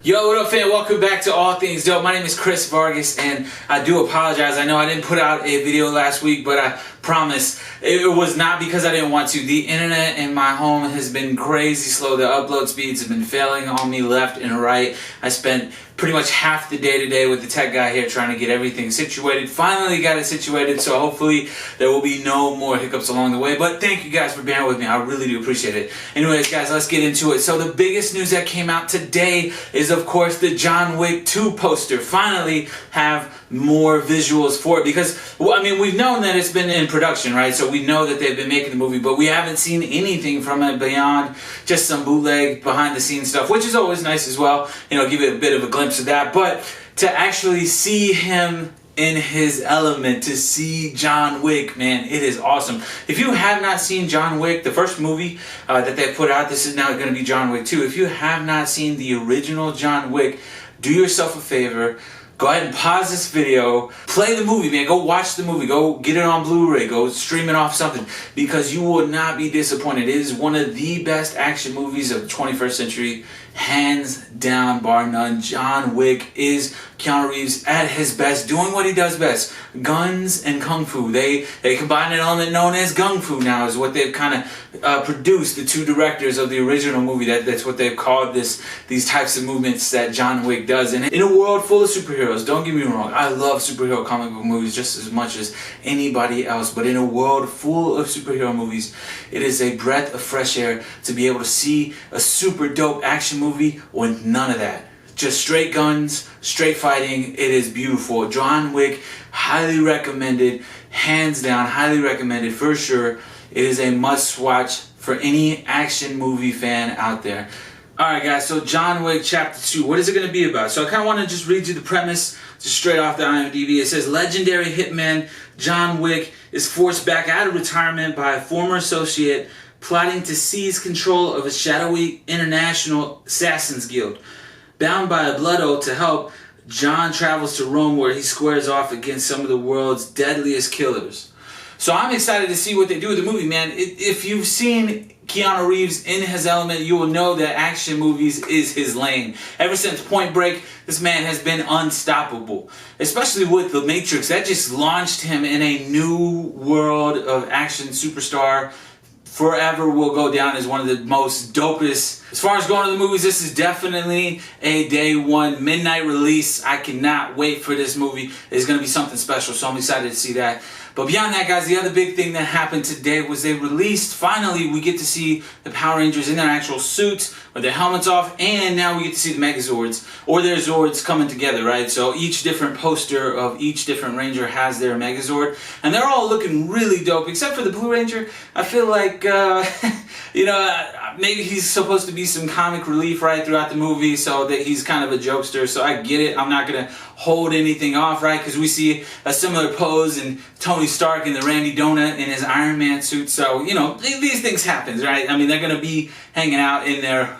Yo, what up, fam? Welcome back to All Things Dope. My name is Chris Vargas, and I do apologize. I know I didn't put out a video last week, but I promise it was not because I didn't want to. The internet in my home has been crazy slow. The upload speeds have been failing on me left and right. I spent pretty much half the day today with the tech guy here trying to get everything situated. Finally got it situated, so hopefully there will be no more hiccups along the way. But thank you guys for bearing with me. I really do appreciate it. Anyways, guys, let's get into it. So the biggest news that came out today is, of course, the John Wick 2 poster. Finally have more visuals for it because, well, I mean, we've known that it's been in production, right? So we know that they've been making the movie, but we haven't seen anything from it beyond just some bootleg behind the scenes stuff, which is always nice as well. You know, give it a bit of a glimpse of that. But to actually see him in his element, to see John Wick, man, it is awesome. If you have not seen John Wick, the first movie that they put out, this is now going to be John Wick 2. If you have not seen the original John Wick, do yourself a favor. Go ahead and pause this video, play the movie, man. Go watch the movie. Go get it on Blu-ray. Go stream it off something because you will not be disappointed. It is one of the best action movies of the 21st century. Hands down, bar none. John Wick is Keanu Reeves at his best, doing what he does best. Guns and Kung Fu. They combine an element known as Gung Fu now is what they've kind of produced, the two directors of the original movie. That's what they've called these types of movements that John Wick does. And in a world full of superheroes, don't get me wrong, I love superhero comic book movies just as much as anybody else. But in a world full of superhero movies, it is a breath of fresh air to be able to see a super dope action movie with none of that. Just straight guns, straight fighting. It is beautiful. John Wick, highly recommended, hands down, highly recommended for sure. It is a must watch for any action movie fan out there. Alright guys, so John Wick Chapter 2, what is it going to be about? So I kind of want to just read you the premise just straight off the IMDb. It says, legendary hitman John Wick is forced back out of retirement by a former associate plotting to seize control of a shadowy international assassins guild. Bound by a blood oath to help, John travels to Rome where he squares off against some of the world's deadliest killers. So I'm excited to see what they do with the movie, man. If you've seen Keanu Reeves in his element, you will know that action movies is his lane. Ever since Point Break, this man has been unstoppable. Especially with The Matrix, that just launched him in a new world of action superstar. Forever will go down as one of the most dopest. As far as going to the movies, this is definitely a day one midnight release. I cannot wait for this movie. It's going to be something special, so I'm excited to see that. But beyond that, guys, the other big thing that happened today was they released, finally, we get to see the Power Rangers in their actual suits with their helmets off, and now we get to see the Megazords, or their Zords coming together, right? So each different poster of each different Ranger has their Megazord, and they're all looking really dope, except for the Blue Ranger. I feel like, you know, maybe he's supposed to be some comic relief right throughout the movie, so that he's kind of a jokester, so I get it. I'm not going to hold anything off, right? Because we see a similar pose in Tony Stark and the Randy Donut in his Iron Man suit, so, you know, these things happen, right? I mean, they're going to be hanging out in their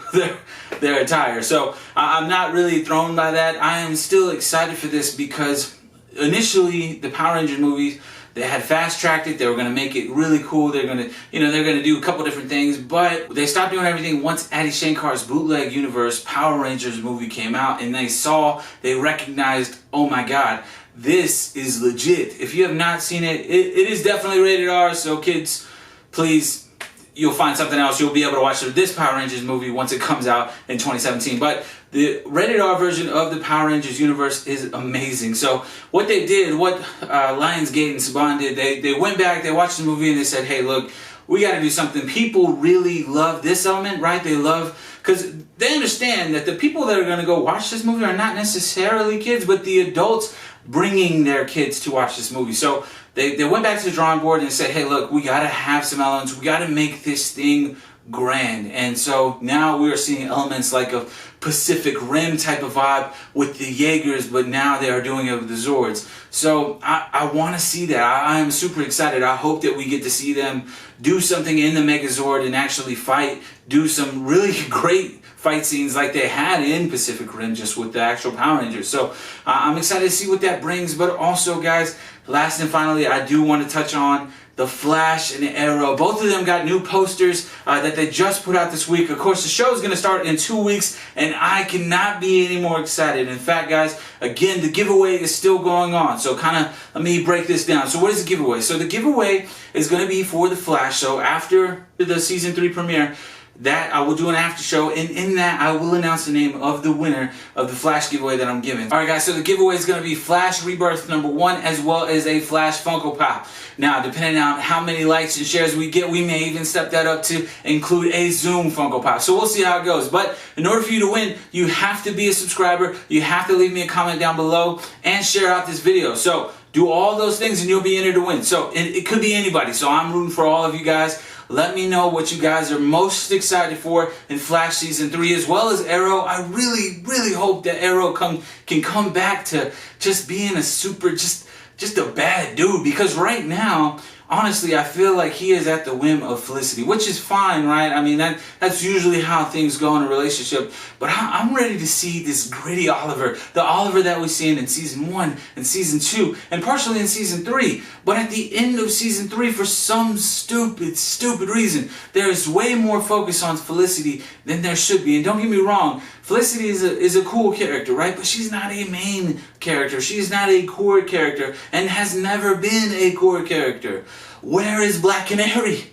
attire, so I'm not really thrown by that. I am still excited for this because initially the Power Rangers movies, they had fast-tracked it. They were going to make it really cool. They're going to do a couple different things, but they stopped doing everything once Adi Shankar's Bootleg Universe Power Rangers movie came out, and they recognized, oh my God, this is legit. If you have not seen it, it is definitely rated R, so kids, please, you'll find something else. You'll be able to watch this Power Rangers movie once it comes out in 2017. But the rated R version of the Power Rangers universe is amazing. So what they did, what Lionsgate and Saban did, they went back, they watched the movie, and they said, hey, look, we got to do something. People really love this element, right? They love, because they understand that the people that are going to go watch this movie are not necessarily kids, but the adults bringing their kids to watch this movie. So they went back to the drawing board and said, hey, look, we got to have some elements. We got to make this thing grand. And so now we are seeing elements like a Pacific Rim type of vibe with the Jaegers, but now they are doing it with the Zords. So I want to see that. I am super excited. I hope that we get to see them do something in the Megazord and actually fight, do some really great fight scenes like they had in Pacific Rim just with the actual Power Rangers. So I'm excited to see what that brings. But also, guys, last and finally, I do want to touch on the Flash and the Arrow. Both of them got new posters that they just put out this week. Of course, the show is going to start in 2 weeks, and I cannot be any more excited. In fact, guys, again, the giveaway is still going on. So let me break this down. So what is the giveaway? So the giveaway is going to be for the Flash. So after the season 3 premiere, that I will do an after show, and in that I will announce the name of the winner of the Flash giveaway that I'm giving. Alright guys, so the giveaway is going to be Flash Rebirth #1 as well as a Flash Funko Pop. Now, depending on how many likes and shares we get, we may even step that up to include a Zoom Funko Pop. So we'll see how it goes. But in order for you to win, you have to be a subscriber, you have to leave me a comment down below, and share out this video. So do all those things and you'll be entered to win. So it could be anybody. So I'm rooting for all of you guys. Let me know what you guys are most excited for in Flash Season 3 as well as Arrow. I really, really hope that Arrow can come back to just being a just a bad dude. Because right now, honestly, I feel like he is at the whim of Felicity, which is fine, right? I mean, that's usually how things go in a relationship. But I'm ready to see this gritty Oliver, the Oliver that we've seen in Season 1 and Season 2, and partially in Season 3. But at the end of Season 3, for some stupid reason, there is way more focus on Felicity than there should be. And don't get me wrong, Felicity is a cool character, right? But she's not a main character. She's not a core character and has never been a core character. Where is Black Canary?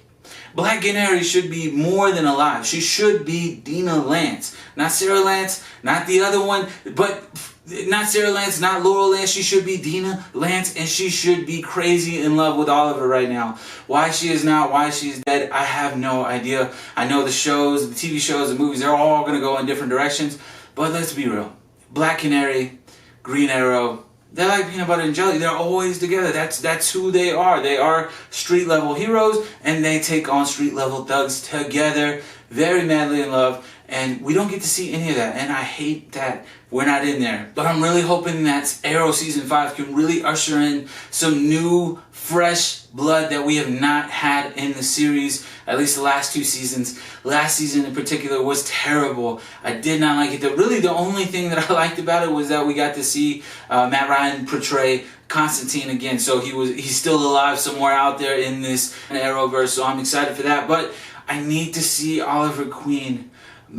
Black Canary should be more than alive. She should be Dina Lance. Not Sarah Lance, not the other one, but not Sarah Lance, not Laurel Lance. She should be Dina Lance, and she should be crazy in love with Oliver right now. Why she is not, why she's dead, I have no idea. I know the shows, the TV shows, the movies, they're all going to go in different directions. But let's be real. Black Canary, Green Arrow, they're like peanut butter and jelly. They're always together. That's who they are. They are street level heroes, and they take on street level thugs together, very madly in love. And we don't get to see any of that, and I hate that we're not in there. But I'm really hoping that Arrow Season 5 can really usher in some new, fresh blood that we have not had in the series, at least the last 2 seasons. Last season in particular was terrible. I did not like it. Really, the only thing that I liked about it was that we got to see Matt Ryan portray Constantine again. So he's still alive somewhere out there in this Arrowverse, so I'm excited for that. But I need to see Oliver Queen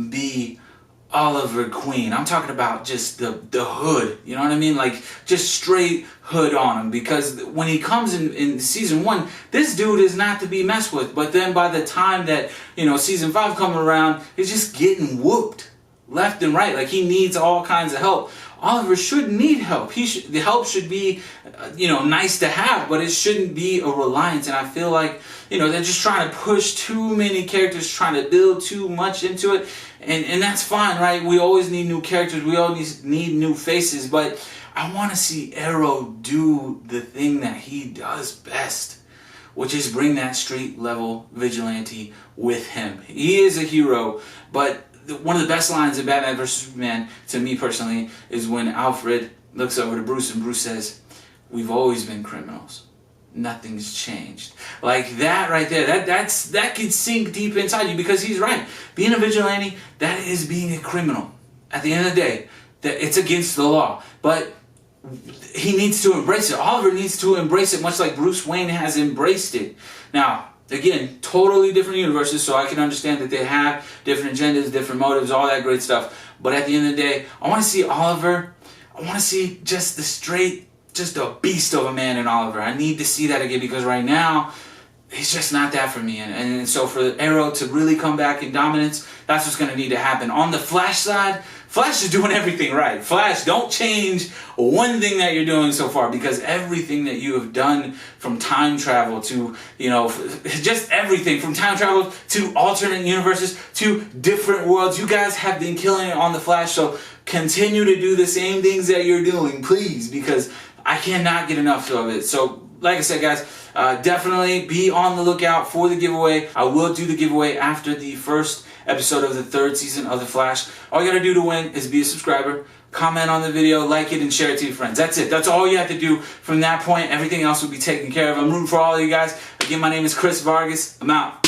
be Oliver Queen. I'm talking about just the hood, you know what I mean? Like, just straight hood on him. Because when he comes in Season 1, this dude is not to be messed with. But then by the time that, Season 5 coming around, he's just getting whooped left and right. Like, he needs all kinds of help. Oliver shouldn't need help. The help should be, nice to have, but it shouldn't be a reliance. And I feel like, they're just trying to push too many characters, trying to build too much into it. And that's fine, right? We always need new characters. We always need new faces. But I want to see Arrow do the thing that he does best, which is bring that street level vigilante with him. He is a hero, but one of the best lines in Batman vs. Superman, to me personally, is when Alfred looks over to Bruce and Bruce says, "We've always been criminals. Nothing's changed." Like that right there, that can sink deep inside you, because he's right. Being a vigilante, that is being a criminal. At the end of the day, that it's against the law. But he needs to embrace it. Oliver needs to embrace it, much like Bruce Wayne has embraced it. Now, again, totally different universes, so I can understand that they have different agendas, different motives, all that great stuff. But at the end of the day, I want to see Oliver. I want to see just a beast of a man in Oliver. I need to see that again, because right now, he's just not that for me. And so for Arrow to really come back in dominance, that's what's going to need to happen. On the Flash side, Flash is doing everything right. Flash, don't change one thing that you're doing so far, because everything that you have done, from time travel to, just everything from time travel to alternate universes to different worlds, you guys have been killing it on the Flash. So continue to do the same things that you're doing, please, because I cannot get enough of it. So, like I said, guys, definitely be on the lookout for the giveaway. I will do the giveaway after the first episode of the 3rd season of The Flash. All you gotta do to win is be a subscriber, comment on the video, like it, and share it to your friends. That's it. That's all you have to do. From that point, everything else will be taken care of. I'm rooting for all of you guys. Again, my name is Chris Vargas. I'm out.